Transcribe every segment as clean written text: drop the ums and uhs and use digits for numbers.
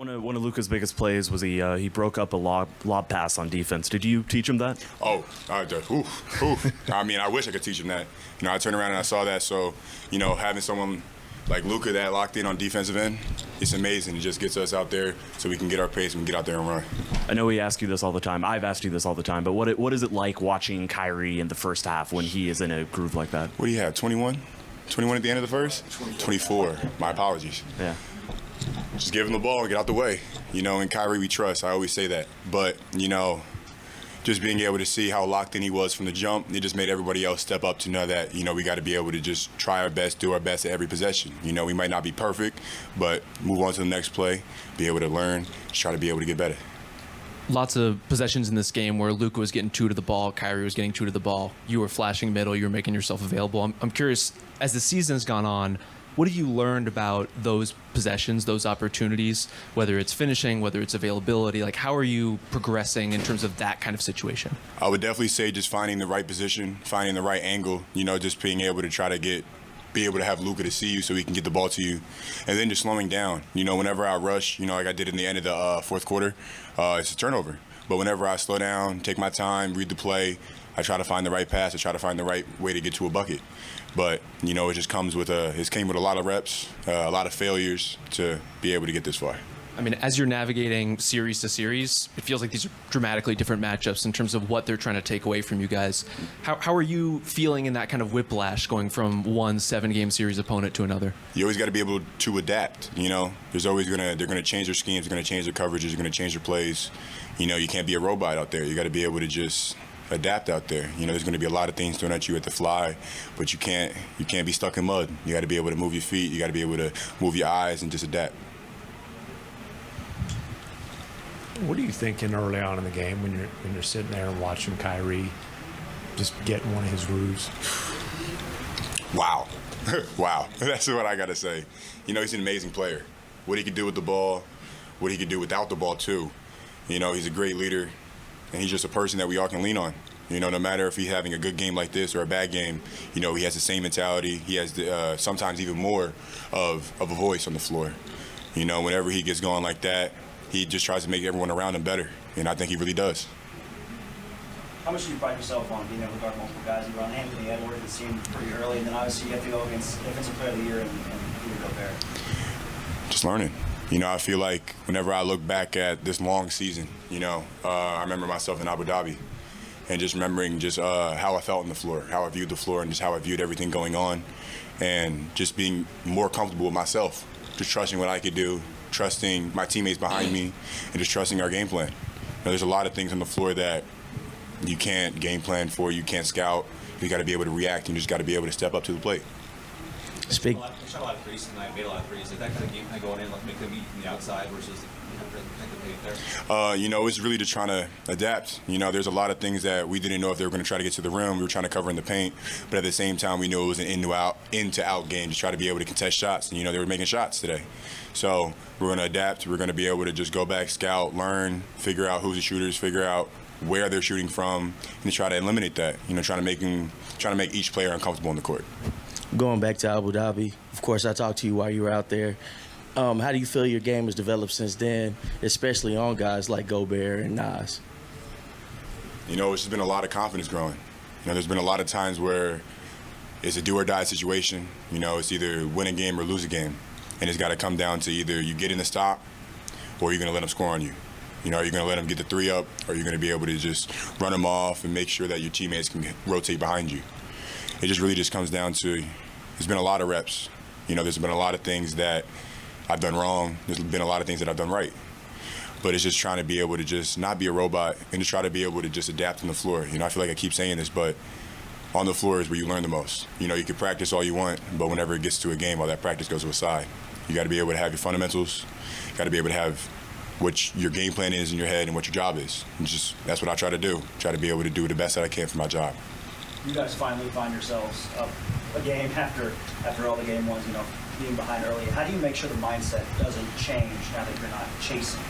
One of Luka's biggest plays was he broke up a lob pass on defense. Did you teach him that? Oh, I mean, I wish I could teach him that. I turned around and I saw that. So, having someone like Luka that locked in on defensive end, it's amazing. It just gets us out there so we can get our pace and get out there and run. I know we ask you this all the time. I've asked you this all the time. But what is it like watching Kyrie in the first half when he is in a groove like that? What do you have, 21? 21 at the end of the first? 24. My apologies. Yeah. Just give him the ball and get out the way. In Kyrie we trust. I always say that. But, just being able to see how locked in he was from the jump, it just made everybody else step up to know that, we got to be able to just try our best, do our best at every possession. We might not be perfect, but move on to the next play, be able to learn, just try to be able to get better. Lots of possessions in this game where Luka was getting two to the ball, Kyrie was getting two to the ball. You were flashing middle, you were making yourself available. I'm curious, as the season's gone on, what have you learned about those possessions, those opportunities, whether it's finishing, whether it's availability? Like, how are you progressing in terms of that kind of situation? I would definitely say just finding the right position, finding the right angle, just being able to try to be able to have Luka to see you so he can get the ball to you. And then just slowing down. Whenever I rush, like I did in the end of the fourth quarter, it's a turnover. But whenever I slow down, take my time, read the play, I try to find the right pass, I try to find the right way to get to a bucket. But, it just comes with it came with a lot of reps, a lot of failures to be able to get this far. I mean, as you're navigating series to series, it feels like these are dramatically different matchups in terms of what they're trying to take away from you guys. How are you feeling in that kind of whiplash going from one 7-game series opponent to another? You always got to be able to adapt, There's always they're going to change their schemes, they're going to change their coverages, they're going to change their plays. You can't be a robot out there. You got to be able to just adapt out there. There's going to be a lot of things thrown at you at the fly, but you can't be stuck in mud. You got to be able to move your feet. You got to be able to move your eyes and just adapt. What are you thinking early on in the game when you're sitting there and watching Kyrie just get in one of his grooves? Wow. Wow. That's what I got to say. He's an amazing player. What he can do with the ball, what he can do without the ball too. He's a great leader. And he's just a person that we all can lean on. No matter if he's having a good game like this or a bad game, he has the same mentality. He has sometimes even more of a voice on the floor. Whenever he gets going like that, he just tries to make everyone around him better. And I think he really does. How much do you pride yourself on being able to guard multiple guys? You run Anthony Edwards, it seemed pretty early, and then obviously you have to go against Defensive Player of the Year and Rudy Gobert. Just learning. I feel like whenever I look back at this long season, I remember myself in Abu Dhabi and just remembering just how I felt on the floor, how I viewed the floor, and just how I viewed everything going on, and just being more comfortable with myself, just trusting what I could do, trusting my teammates behind me, and just trusting our game plan. There's a lot of things on the floor that you can't game plan for, you can't scout. You got to be able to react, and you just got to be able to step up to the plate. You shot a lot of threes tonight, made a lot of threes. Is that kind of game plan going in, like make them eat from the outside versus there? It's really just trying to adapt. There's a lot of things that we didn't know if they were going to try to get to the rim. We were trying to cover in the paint, but at the same time, we knew it was an in-to-out game to try to be able to contest shots. And, they were making shots today. So we're going to adapt. We're going to be able to just go back, scout, learn, figure out who's the shooters, figure out where they're shooting from, and try to eliminate that. Trying to make each player uncomfortable on the court. Going back to Abu Dhabi, of course, I talked to you while you were out there. How do you feel your game has developed since then, especially on guys like Gobert and Nas? It's just been a lot of confidence growing. There's been a lot of times where it's a do-or-die situation. It's either win a game or lose a game. And it's got to come down to either you get in the stop or you're going to let them score on you. Are you going to let them get the three up, or are you going to be able to just run them off and make sure that your teammates can rotate behind you? It just really just comes down to, there's been a lot of reps. There's been a lot of things that I've done wrong. There's been a lot of things that I've done right. But it's just trying to be able to just not be a robot and just try to be able to just adapt on the floor. I feel like I keep saying this, but on the floor is where you learn the most. You can practice all you want, but whenever it gets to a game, all that practice goes to a side. You got to be able to have your fundamentals. You got to be able to have what your game plan is in your head and what your job is. And that's what I try to do. Try to be able to do the best that I can for my job. You guys finally find yourselves up a game after all the game ones, being behind early. How do you make sure the mindset doesn't change now that you're not chasing?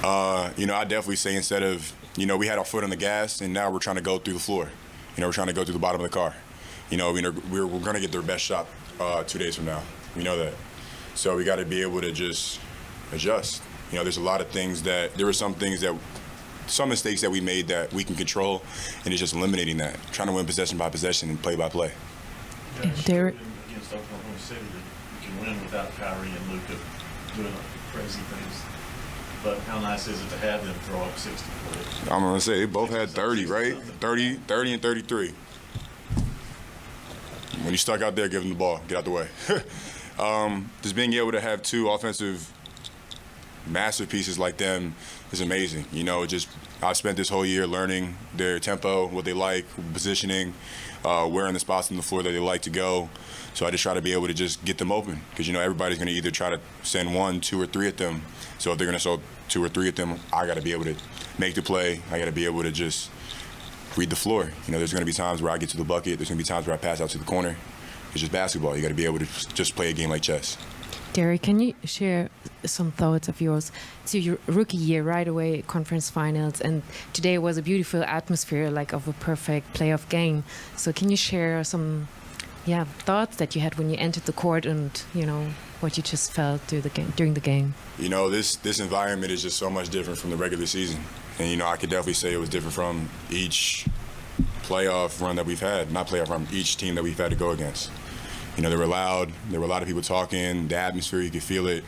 I definitely say instead of, we had our foot on the gas and now we're trying to go through the floor. We're trying to go through the bottom of the car. We're going to get their best shot 2 days from now. We know that. So we got to be able to just adjust. You know, there's a lot of things that there were some mistakes that we made that we can control, and it's just eliminating that, trying to win possession by possession and play by play. Dereck. Against Oklahoma City, that you can win without Kyrie and Luka doing crazy things. But how nice is it to have them throw up 64? I'm gonna say they both had 30, right? 30 and 33. When you stuck out there, give them the ball. Get out the way. Just being able to have two offensive masterpieces like them is amazing. You know, I've spent this whole year learning their tempo, what they like, positioning, where in the spots on the floor that they like to go. So I just try to be able to just get them open because, you know, everybody's going to either try to send 1, 2, or 3 at them. So if they're going to throw 2 or 3 at them, I got to be able to make the play. I got to be able to just read the floor. You know, there's going to be times where I get to the bucket. There's going to be times where I pass out to the corner. It's just basketball. You got to be able to just play a game like chess. Dereck, can you share some thoughts of yours? So your rookie year, right away, conference finals, and today was a beautiful atmosphere, like of a perfect playoff game. So can you share some, thoughts that you had when you entered the court, and you know what you just felt during the game? You know, this environment is just so much different from the regular season, and you know, I could definitely say it was different from each playoff run that we've had, not playoff run, each team that we've had to go against. You know, they were loud. There were a lot of people talking. The atmosphere, you could feel it.